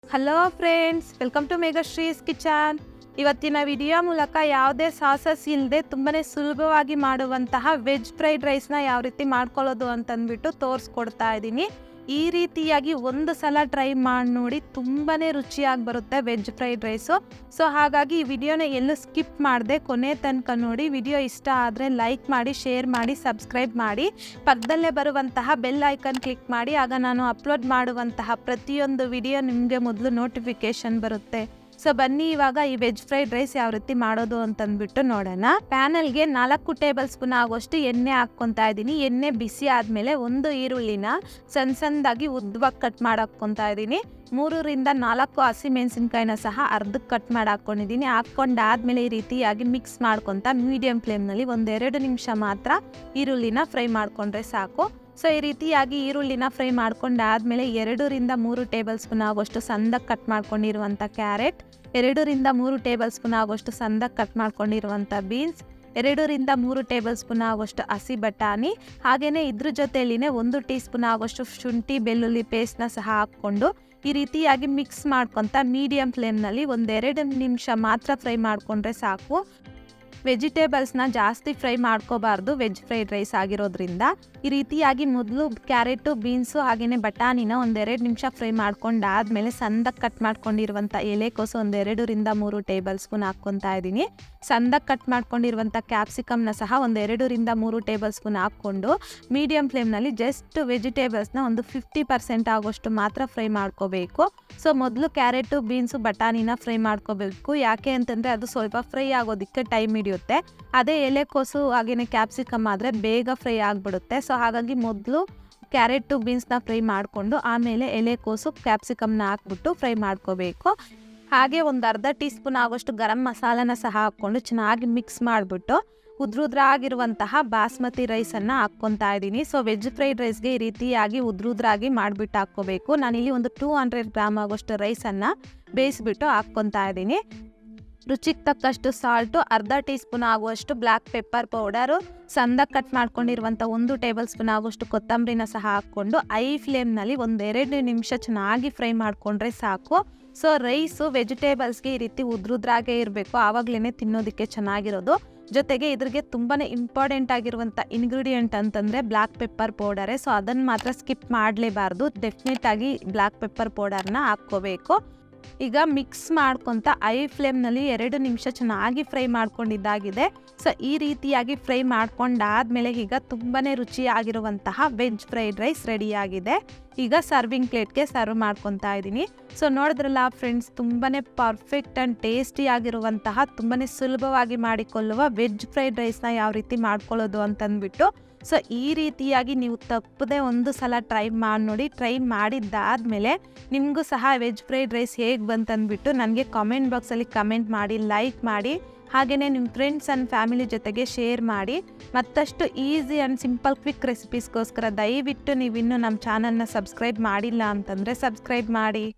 Hello friends, welcome to Meghashree's kitchen. ಇವತ್ತಿನ video ಮೂಲಕ ಯಾವುದೇ ಸಾಸಸ್ ಇಲ್ಲದೆ ತುಂಬಾ ಸುಲಭವಾಗಿ ಮಾಡುವಂತಹ ವೆಜ್ ಫ್ರೈಡ್ ರೈಸ್ನ ಯಾವ ರೀತಿ ಮಾಡ್ಕೊಳ್ಳೋದು ಅಂತಂದ್ಬಿಟ್ಟು ತೋರಿಸ್ಕೊಡ್ತಾ ಇದ್ದೀನಿ. ಈ ರೀತಿಯಾಗಿ ಒಂದು ಸಲ ಟ್ರೈ ಮಾಡಿ ನೋಡಿ, ತುಂಬಾ ರುಚಿಯಾಗಿ ಬರುತ್ತೆ ವೆಜ್ ಫ್ರೈಡ್ ರೈಸು. ಸೊ ಹಾಗಾಗಿ ಈ ವಿಡಿಯೋನ ಎಲ್ಲೂ ಸ್ಕಿಪ್ ಮಾಡದೆ ಕೊನೆ ತನಕ ನೋಡಿ. ವಿಡಿಯೋ ಇಷ್ಟ ಆದರೆ ಲೈಕ್ ಮಾಡಿ, ಶೇರ್ ಮಾಡಿ, ಸಬ್ಸ್ಕ್ರೈಬ್ ಮಾಡಿ, ಪಕ್ಕದಲ್ಲೇ ಬರುವಂತಹ ಬೆಲ್ ಐಕನ್ ಕ್ಲಿಕ್ ಮಾಡಿ. ಆಗ ನಾನು ಅಪ್ಲೋಡ್ ಮಾಡುವಂತಹ ಪ್ರತಿಯೊಂದು ವಿಡಿಯೋ ನಿಮಗೆ ಮೊದಲು ನೋಟಿಫಿಕೇಶನ್ ಬರುತ್ತೆ. ಸೊ ಬನ್ನಿ ಇವಾಗ ಈ ವೆಜ್ ಫ್ರೈಡ್ ರೈಸ್ ಯಾವ ರೀತಿ ಮಾಡೋದು ಅಂತಂದ್ಬಿಟ್ಟು ನೋಡೋಣ. ಪ್ಯಾನಲ್ಗೆ 4 ಟೇಬಲ್ ಸ್ಪೂನ್ ಆಗೋಷ್ಟು ಎಣ್ಣೆ ಹಾಕ್ಕೊತಾ ಇದ್ದೀನಿ. ಎಣ್ಣೆ ಬಿಸಿ ಆದಮೇಲೆ ಒಂದು ಈರುಳ್ಳಿನ ಸಣ್ಣದಾಗಿ ಉದ್ದವಾಗಿ ಕಟ್ ಮಾಡಿ ಹಾಕ್ಕೊತಾ ಇದ್ದೀನಿ. 3 ರಿಂದ 4 ಹಸಿಮೆಣಸಿನ್ಕಾಯಿನ ಸಹ ಅರ್ಧಕ್ಕೆ ಕಟ್ ಮಾಡಿ ಹಾಕ್ಕೊಂಡಿದ್ದೀನಿ. ಹಾಕ್ಕೊಂಡಾದ್ಮೇಲೆ ಈ ರೀತಿಯಾಗಿ ಮಿಕ್ಸ್ ಮಾಡ್ಕೊತಾ ಮೀಡಿಯಂ ಫ್ಲೇಮ್ನಲ್ಲಿ 1-2 ನಿಮಿಷ ಮಾತ್ರ ಈರುಳ್ಳಿನ ಫ್ರೈ ಮಾಡ್ಕೊಂಡ್ರೆ ಸಾಕು. ಸೊ ಈ ರೀತಿಯಾಗಿ ಈರುಳ್ಳಿನ ಫ್ರೈ ಮಾಡ್ಕೊಂಡಾದ್ಮೇಲೆ 2 ರಿಂದ 3 ಟೇಬಲ್ ಸ್ಪೂನ್ ಆಗೋಷ್ಟು ಸಣ್ಣದಾಗಿ ಕಟ್ ಮಾಡ್ಕೊಂಡಿರುವಂಥ ಕ್ಯಾರೆಟ್, 2 ರಿಂದ 3 ಟೇಬಲ್ ಸ್ಪೂನ್ ಆಗೋಷ್ಟು ಸಣ್ಣದಾಗಿ ಕಟ್ ಮಾಡ್ಕೊಂಡಿರುವಂಥ ಬೀನ್ಸ್, 2 ರಿಂದ 3 ಟೇಬಲ್ ಸ್ಪೂನ್ ಆಗೋಷ್ಟು ಹಸಿ ಬಟಾಣಿ, ಹಾಗೆಯೇ ಇದ್ರ ಜೊತೆಯಲ್ಲಿನೇ 1 ಟೀ ಸ್ಪೂನ್ ಆಗೋಷ್ಟು ಶುಂಠಿ ಬೆಳ್ಳುಳ್ಳಿ ಪೇಸ್ಟ್ನ ಸಹ ಹಾಕ್ಕೊಂಡು ಈ ರೀತಿಯಾಗಿ ಮಿಕ್ಸ್ ಮಾಡ್ಕೊತಾ ಮೀಡಿಯಂ ಫ್ಲೇಮ್ನಲ್ಲಿ 1-2 ನಿಮಿಷ ಮಾತ್ರ ಫ್ರೈ ಮಾಡಿಕೊಂಡ್ರೆ ಸಾಕು. ವೆಜಿಟೇಬಲ್ಸ್ನ ಜಾಸ್ತಿ ಫ್ರೈ ಮಾಡ್ಕೋಬಾರ್ದು ವೆಜ್ ಫ್ರೈಡ್ ರೈಸ್ ಆಗಿರೋದ್ರಿಂದ. ಈ ರೀತಿಯಾಗಿ ಮೊದಲು ಕ್ಯಾರೆಟು, ಬೀನ್ಸು ಹಾಗೆಯೇ ಬಟಾಣಿನ 1-2 ನಿಮಿಷ ಫ್ರೈ ಮಾಡ್ಕೊಂಡಾದ್ಮೇಲೆ ಸಣ್ಣದಾಗಿ ಕಟ್ ಮಾಡ್ಕೊಂಡಿರುವಂಥ ಎಲೆಕೋಸು 1-2 ರಿಂದ 3 ಟೇಬಲ್ ಸ್ಪೂನ್ ಹಾಕ್ಕೊತಾ ಇದ್ದೀನಿ. ಸಣ್ಣದಾಗಿ ಕಟ್ ಮಾಡ್ಕೊಂಡಿರುವಂಥ ಕ್ಯಾಪ್ಸಿಕಮ್ನ ಸಹ 1-2 ರಿಂದ 3 ಟೇಬಲ್ ಸ್ಪೂನ್ ಹಾಕ್ಕೊಂಡು ಮೀಡಿಯಂ ಫ್ಲೇಮ್ನಲ್ಲಿ ಜಸ್ಟ್ ವೆಜಿಟೇಬಲ್ಸ್ನ ಒಂದು 50% ಆಗೋಷ್ಟು ಮಾತ್ರ ಫ್ರೈ ಮಾಡ್ಕೋಬೇಕು. ಸೊ ಮೊದಲು ಕ್ಯಾರೆಟು, ಬೀನ್ಸು, ಬಟಾಣಿನ ಫ್ರೈ ಮಾಡ್ಕೋಬೇಕು. ಯಾಕೆ ಅಂತಂದರೆ ಅದು ಸ್ವಲ್ಪ ಫ್ರೈ ಆಗೋದಕ್ಕೆ ಟೈಮ್ ಹಿಡಿಯುತ್ತೆ. ಅದೇ ಎಲೆಕೋಸು ಹಾಗೆಯೇ ಕ್ಯಾಪ್ಸಿಕಮ್ ಆದರೆ ಬೇಗ ಫ್ರೈ ಆಗಿಬಿಡುತ್ತೆ. ಸೊ ಹಾಗಾಗಿ ಮೊದಲು ಕ್ಯಾರೆಟು, ಬೀನ್ಸ್ನ ಫ್ರೈ ಮಾಡಿಕೊಂಡು ಆಮೇಲೆ ಎಲೆಕೋಸು, ಕ್ಯಾಪ್ಸಿಕಮ್ನ ಹಾಕ್ಬಿಟ್ಟು ಫ್ರೈ ಮಾಡ್ಕೋಬೇಕು. ಹಾಗೆ ಒಂದು ಅರ್ಧ ಟೀ ಸ್ಪೂನ್ ಆಗೋಷ್ಟು ಗರಂ ಮಸಾಲನ ಸಹ ಹಾಕ್ಕೊಂಡು ಚೆನ್ನಾಗಿ ಮಿಕ್ಸ್ ಮಾಡಿಬಿಟ್ಟು ಉದ್ರುದ್ರಾಗಿರುವಂತಹ ಬಾಸ್ಮತಿ ರೈಸನ್ನು ಹಾಕ್ಕೊತಾ ಇದ್ದೀನಿ. ಸೊ ವೆಜ್ ಫ್ರೈಡ್ ರೈಸ್ಗೆ ಈ ರೀತಿಯಾಗಿ ಉದ್ರುದ್ರಾಗಿ ಮಾಡಿಬಿಟ್ಟು ಹಾಕ್ಕೋಬೇಕು. ನಾನಿಲ್ಲಿ ಒಂದು 200 ಗ್ರಾಮ್ ಆಗೋಷ್ಟು ರೈಸನ್ನು ಬೇಯಿಸ್ಬಿಟ್ಟು ಹಾಕ್ಕೊತಾ ಇದ್ದೀನಿ. ರುಚಿಗೆ ತಕ್ಕಷ್ಟು ಸಾಲ್ಟು, ಅರ್ಧ ಟೀ ಸ್ಪೂನ್ ಆಗುವಷ್ಟು ಬ್ಲ್ಯಾಕ್ ಪೆಪ್ಪರ್ ಪೌಡರು, ಸಣ್ಣದಾಗಿ ಕಟ್ ಮಾಡ್ಕೊಂಡಿರುವಂಥ 1 ಟೇಬಲ್ ಸ್ಪೂನ್ ಆಗುವಷ್ಟು ಕೊತ್ತಂಬರಿನ ಸಹ ಹಾಕ್ಕೊಂಡು ಐ ಫ್ಲೇಮ್ನಲ್ಲಿ 1-2 ನಿಮಿಷ ಚೆನ್ನಾಗಿ ಫ್ರೈ ಮಾಡಿಕೊಂಡ್ರೆ ಸಾಕು. ಸೊ ರೈಸು ವೆಜಿಟೇಬಲ್ಸ್ಗೆ ಈ ರೀತಿ ಉದ್ರುದ್ರಾಗೇ ಇರಬೇಕು, ಆವಾಗಲೇ ತಿನ್ನೋದಕ್ಕೆ ಚೆನ್ನಾಗಿರೋದು. ಜೊತೆಗೆ ಇದ್ರಿಗೆ ತುಂಬಾ ಇಂಪಾರ್ಟೆಂಟ್ ಆಗಿರುವಂಥ ಇಂಗ್ರೀಡಿಯೆಂಟ್ ಅಂತಂದರೆ ಬ್ಲ್ಯಾಕ್ ಪೆಪ್ಪರ್ ಪೌಡರೇ. ಸೊ ಅದನ್ನು ಮಾತ್ರ ಸ್ಕಿಪ್ ಮಾಡಲೇಬಾರ್ದು. ಡೆಫಿನೆಟಾಗಿ ಬ್ಲ್ಯಾಕ್ ಪೆಪ್ಪರ್ ಪೌಡರ್ನ ಹಾಕ್ಕೋಬೇಕು. ಈಗ ಮಿಕ್ಸ್ ಮಾಡ್ಕೊತ ಐ ಫ್ಲೇಮ್ನಲ್ಲಿ 2 ನಿಮಿಷ ಚೆನ್ನಾಗಿ ಫ್ರೈ ಮಾಡ್ಕೊಂಡಿದ್ದಾಗಿದೆ. ಸೊ ಈ ರೀತಿಯಾಗಿ ಫ್ರೈ ಮಾಡ್ಕೊಂಡಾದ್ಮೇಲೆ ಈಗ ತುಂಬಾ ರುಚಿಯಾಗಿರುವಂತಹ ವೆಜ್ ಫ್ರೈಡ್ ರೈಸ್ ರೆಡಿಯಾಗಿದೆ. ಈಗ ಸರ್ವಿಂಗ್ ಪ್ಲೇಟ್ಗೆ ಸರ್ವ್ ಮಾಡ್ಕೊತಾ ಇದ್ದೀನಿ. ಸೊ ನೋಡಿದ್ರಲ್ಲ ಫ್ರೆಂಡ್ಸ್, ತುಂಬಾ ಪರ್ಫೆಕ್ಟ್ ಆ್ಯಂಡ್ ಟೇಸ್ಟಿ ಆಗಿರುವಂತಹ ತುಂಬಾ ಸುಲಭವಾಗಿ ಮಾಡಿಕೊಳ್ಳುವ ವೆಜ್ ಫ್ರೈಡ್ ರೈಸ್ನ ಯಾವ ರೀತಿ ಮಾಡ್ಕೊಳ್ಳೋದು ಅಂತಂದ್ಬಿಟ್ಟು. ಸೊ ಈ ರೀತಿಯಾಗಿ ನೀವು ತಪ್ಪದೆ ಒಂದು ಸಲ ಟ್ರೈ ಮಾಡಿ ನೋಡಿ. ಟ್ರೈ ಮಾಡಿದ್ದಾದಮೇಲೆ ನಿಮಗೂ ಸಹ ವೆಜ್ ಫ್ರೈಡ್ ರೈಸ್ ಹೇಗೆ ಬಂತಂದ್ಬಿಟ್ಟು ನನಗೆ ಕಾಮೆಂಟ್ ಬಾಕ್ಸಲ್ಲಿ ಕಮೆಂಟ್ ಮಾಡಿ, ಲೈಕ್ ಮಾಡಿ, ಹಾಗೆಯೇ ನಿಮ್ಮ ಫ್ರೆಂಡ್ಸ್ ಆ್ಯಂಡ್ ಫ್ಯಾಮಿಲಿ ಜೊತೆಗೆ ಶೇರ್ ಮಾಡಿ. ಮತ್ತಷ್ಟು ಈಸಿ ಆ್ಯಂಡ್ ಸಿಂಪಲ್ ಕ್ವಿಕ್ ರೆಸಿಪೀಸ್ಗೋಸ್ಕರ ದಯವಿಟ್ಟು ನೀವಿನ್ನೂ ನಮ್ಮ ಚಾನಲ್ನ ಸಬ್ಸ್ಕ್ರೈಬ್ ಮಾಡಿಲ್ಲ ಅಂತಂದರೆ ಸಬ್ಸ್ಕ್ರೈಬ್ ಮಾಡಿ.